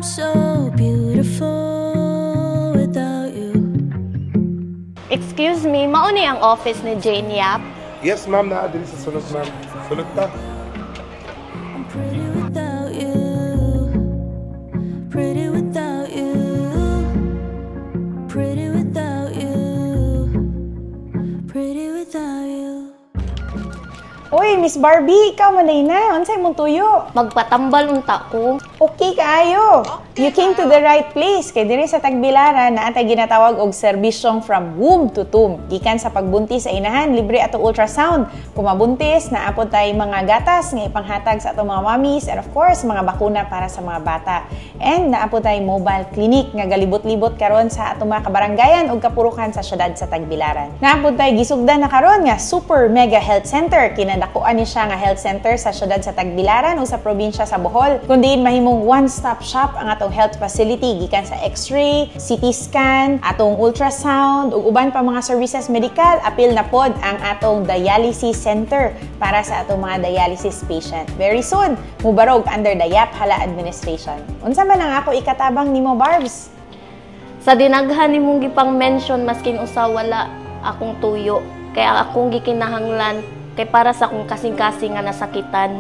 I'm so beautiful without you. Excuse me, mauni ang office ni Jane Yap? Yes, ma'am. Naadili sa sulod, ma'am. Sulod ta. I'm pretty without you. Pretty without you. Pretty without you. Pretty without you. Uy, Miss Barbie, ikaw manay na. Unsay mong tuyo? Magpatambal unta ko. Okay kaayo. You came to the right place. Kay diri sa Tagbilaran na atay ginatawag og serbisyong from womb to tomb. Gikan sa pagbuntis sa inahan, libre ato ultrasound. Kung mabuntis, naapod tay mga gatas nga ipanghatag sa atong mga mommies and of course, mga bakuna para sa mga bata. And naapod tay mobile clinic nga galibot-libot karon sa atong mga kabarangayan ug kapurukan sa syudad sa Tagbilaran. Naapod tay gisugdan na karon nga super mega health center. Kinadakuan ni siya nga health center sa syudad sa Tagbilaran o sa probinsya sa Bohol. Kundi mahimong one-stop shop ang atong health facility gikan sa X-ray, CT scan, atong ultrasound ug uban pa mga services medical. Apil na pod ang atong dialysis center para sa atong mga dialysis patient. Very soon, mubarog under the Yap Hala administration. Unsa man ang ako ikatabang nimo, Barbs? Sa dinaghan nimong gipang mention maskin usa wala akong tuyo. Kaya akong gikinahanglan kay para sa akong kasing-kasing nga nasakitan.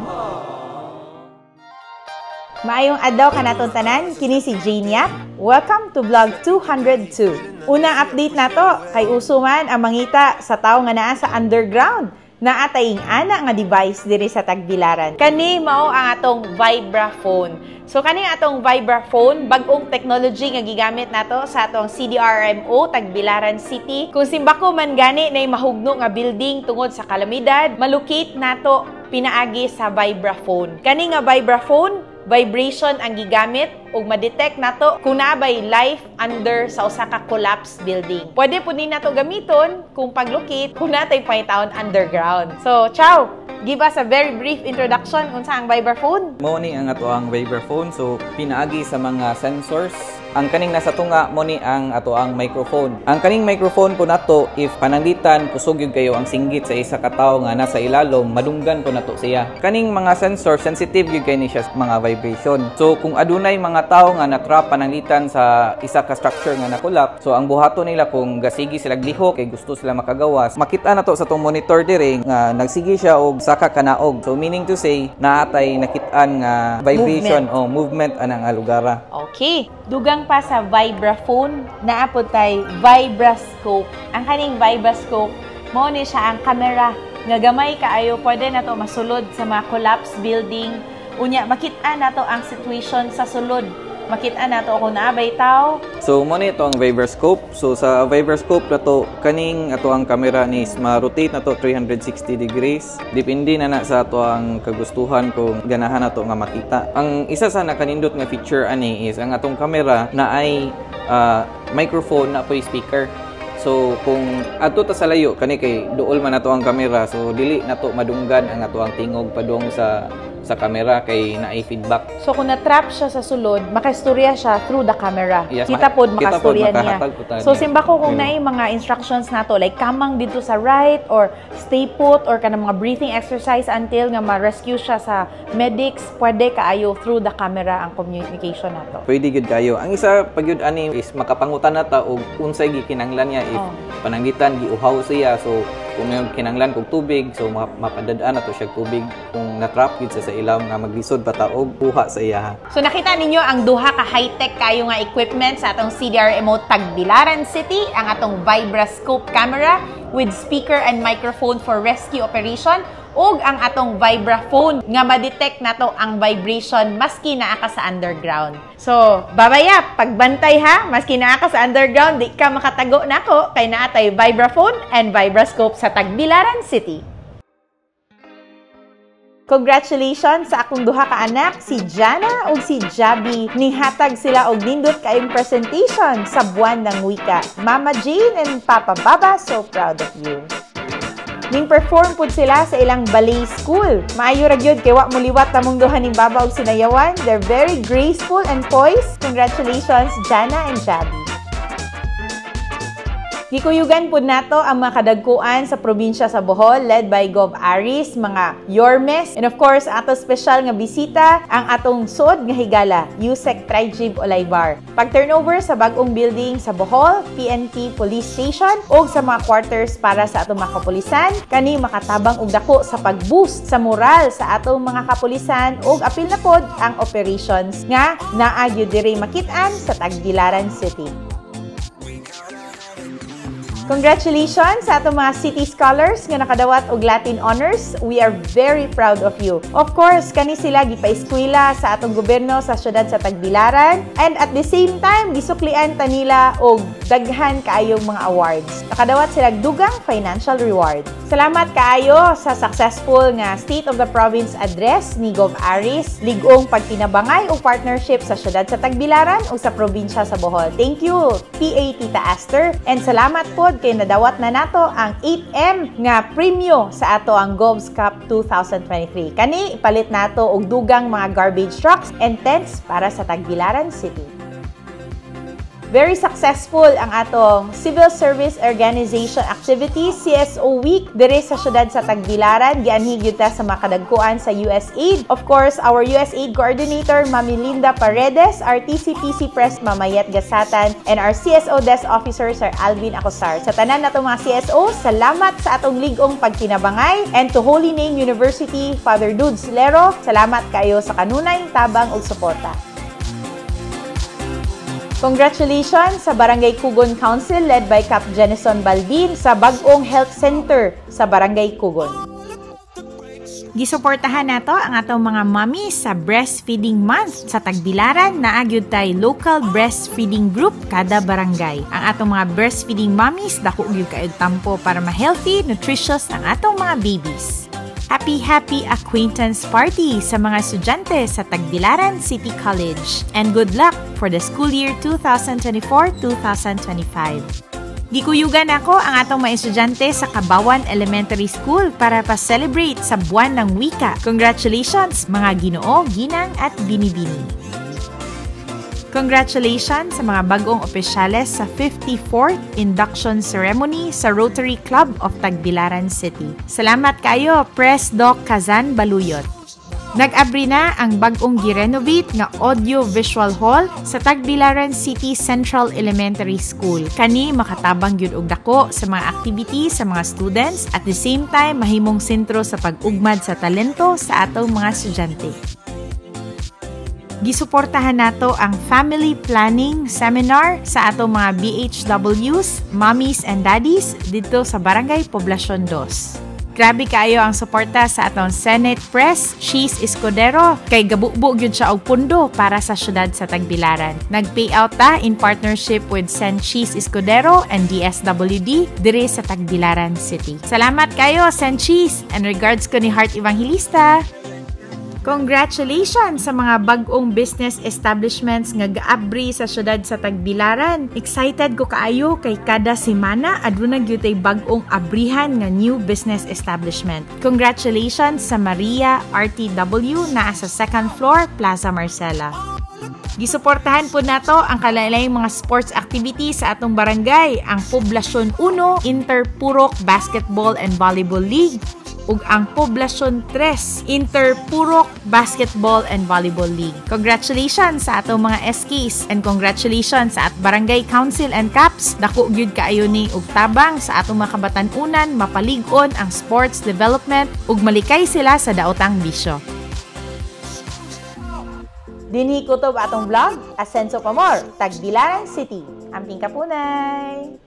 Maayong adlaw kanaton tanan, kini si Jane Yap. Welcome to vlog 202. Unang update nato kay uso man ang mangita sa tawo nga naa sa underground na ataying ana nga device diri sa Tagbilaran. Kani mao ang atong vibraphone. So kani atong vibraphone, bag-ong technology nga gigamit nato sa atong CDRMO Tagbilaran City. Kung simbako man gani nay mahugno nga building tungod sa kalamidad, malocate nato pinaagi sa vibraphone. Kani nga vibraphone, vibration ang gigamit ug ma-detect nato kung naabay life under sa usa ka collapsed building. Pwede po ni nato gamiton kung pag-locate kung natay pangitawon underground. So, ciao! Give us a very brief introduction unsa ang vibraphone. Mo ni ang ato ang vibraphone, so pinaagi sa mga sensors. Ang kaning nasa tunga mo ni ang ato ang microphone. Ang kaning microphone po nato, if pananglitan kusog yun kayo ang singgit sa isa ka tawo nga nasa ilalom, madunggan po nato siya. Kaning mga sensor sensitive gyud kay ni siya sa mga vibration. So kung adunay mga tawo nga natrap pananglitan sa isa ka structure nga nakulap, so ang buhaton nila kung gasigi sila gliho kay gusto sila makagawas, makita nato sa tong monitor diri nga nagsigi siya og saka kanaog. So meaning to say naatay nakitaan nga vibration o movement anang alugara. Okay. Dugang pa sa vibraphone, naapod tay vibrascope. Ang kaning vibrascope, mao ni siya ang camera nga gamay kaayo, pwede na to masulod sa mga collapsed building. Unya, makita na to ang situation sa sulod. Makita na to kung naabay tao. So mo ni ito ang vibrascope. So sa vibrascope na to, kaning ato ang camera ni ma-rotate na to 360 degrees. Depende na sa ato ang kagustuhan kung ganahan na to nga makita. Ang isa sa nakanindot nga feature ani is ang atong camera na ay microphone na po speaker. So kung ato ta sa layo kani kay duol man nato ang camera, so dili nato madunggan ang ato ang tingog padung sa camera kay naay feedback. So kung na-trap siya sa sulod, makaistorya siya through the camera. Yes, kita pod makastorya niya. So simbako kung naay yeah, mga instructions nato like kamang dito sa right or stay put or kanang mga breathing exercise until nga ma-rescue siya sa medics, pwede kaayo through the camera ang communication nato. Pwede gud kayo. Ang isa pagyud ani is makapangutan nata og unsay gikinahanglan niya if pananglitan giuhaw siya. So kung may kinanglan kog tubig, so mapadadaan na to siya tubig. Kung na-trap gid sa ilaw nga maglisod pataog buha sa iya. So nakita ninyo ang duha ka high-tech kayo nga equipment sa atong CDRMO Tagbilaran City, ang atong Vibrascope camera with speaker and microphone for rescue operation ug ang atong vibraphone nga ma-detect nato ang vibration maski naa ka sa underground. So, babaya, pagbantay ha, maski naa ka sa underground, di ka makatago nako kay naatay vibraphone and vibrascope sa Tagbilaran City. Congratulations sa akong duha ka anak, si Jana ug si Jabi. Nihatag sila og nindot kayong presentation sa buwan ng wika. Mama Jane and Papa Baba, so proud of you. Ning-perform pud sila sa ilang ballet school. Maayo ra gyud kay wa mo liwat tamong duha ning Baba ug sinayawan. They're very graceful and poised. Congratulations, Jana and Jabi. Gikuyugan po nato ang mga kadagkuan sa probinsya sa Bohol led by Gov. Aris, mga Yormes, and of course, ato special nga bisita ang atong sud nga higala, Yusek Trajib Olaybar. Pag-turnover sa bagong building sa Bohol, PNP Police Station, o sa mga quarters para sa atong mga kapulisan, kani makatabang og dako sa pag-boost sa moral sa atong mga kapulisan ug apil na pod ang operations nga naa gyud diri makit-an sa Tagbilaran City. Congratulations sa atong mga city scholars nga nakadawat og Latin honors. We are very proud of you. Of course, kani sila gipa-eskwela sa atong gobyerno sa syudad sa Tagbilaran, and at the same time gisuklian ta nila og daghan kaayong mga awards. Nakadawat sila dugang financial reward. Salamat kaayo sa successful nga State of the Province address ni Gov. Aris, ligong pagtinabangay og partnership sa syudad sa Tagbilaran o sa probinsya sa Bohol. Thank you, PA Tita Aster, and salamat pod kay nadawat na nato ang 8M nga premyo sa ato ang Gov's Cup 2023. Kani ipalit nato og dugang mga garbage trucks and tents para sa Tagbilaran City. Very successful ang atong Civil Service Organization Activities, CSO Week, diri sa syudad sa Tagbilaran. Gianhi gyud ta sa mga kadagkuan sa USAID. Of course, our USAID Coordinator, Mami Linda Paredes, our TCPC Press, Mamayet Gasatan, and our CSO Desk Officer, Sir Alvin Acosar. Sa tanan natong mga CSO, salamat sa atong ligong pagtinabangay. And to Holy Name University, Father Dudes Lero, salamat kayo sa kanunay tabang ug suporta. Congratulations sa Barangay Kugon Council led by Cap Jenison Balbin sa bagong health center sa Barangay Kugon. Gisuportahan nato ang atong mga mommies sa Breastfeeding Month sa Tagbilaran. Naagyud tay local breastfeeding group kada barangay. Ang atong mga breastfeeding mommies dako gyud kaayong tampo para ma-healthy, nutritious ang atong mga babies. Happy acquaintance party sa mga estudyante sa Tagbilaran City College. And good luck for the school year 2024-2025. Gikuyugan ako ang atong mga estudyante sa Kabawan Elementary School para pa-celebrate sa buwan ng wika. Congratulations mga Ginoo, Ginang at Binibini. Congratulations sa mga bagong opisyales sa 54th Induction Ceremony sa Rotary Club of Tagbilaran City. Salamat kayo, Pres Doc Kazan Baluyot. Nag-abri na ang bagong girenovate nga audio-visual hall sa Tagbilaran City Central Elementary School. Kani makatabang gyud og dako sa mga activities sa mga students, at the same time mahimong sentro sa pag-ugmad sa talento sa atong mga estudyante. Gisuportahan nato ang family planning seminar sa atong mga BHWs, mommies and daddies dito sa Barangay Poblacion 2. Grabe kaayo ang suporta sa atong Senate Press, Cheese Escudero, kay gabubo gyud siya og pundo para sa syudad sa Tagbilaran. Nag-payout ta in partnership with Sen Cheese Escudero and DSWD diri sa Tagbilaran City. Salamat kayo, Sen Cheese, and regards ko ni Heart Evangelista. Congratulations sa mga bagong business establishments nga gaabri sa syudad sa Tagbilaran. Excited ko kaayo kay kada semana aduna gyud tay bagong abrihan nga new business establishment. Congratulations sa Maria RTW na sa second floor Plaza Marcela. Gisuportahan po nato ang kalalayang mga sports activities sa atong barangay, ang Poblacion 1 Interpurok Basketball and Volleyball League ug ang Poblacion 3 Interpurok Basketball and Volleyball League. Congratulations sa atong mga SKs and congratulations sa at Barangay Council and Caps. Dako gyud kaayo ni ug tabang sa atong mga kabatan-unan mapalig-on ang sports development ug malikay sila sa daotang bisyo. Dinhi kutob atong vlog, Asenso Pamor, Tagbilaran City. Amping kapunay!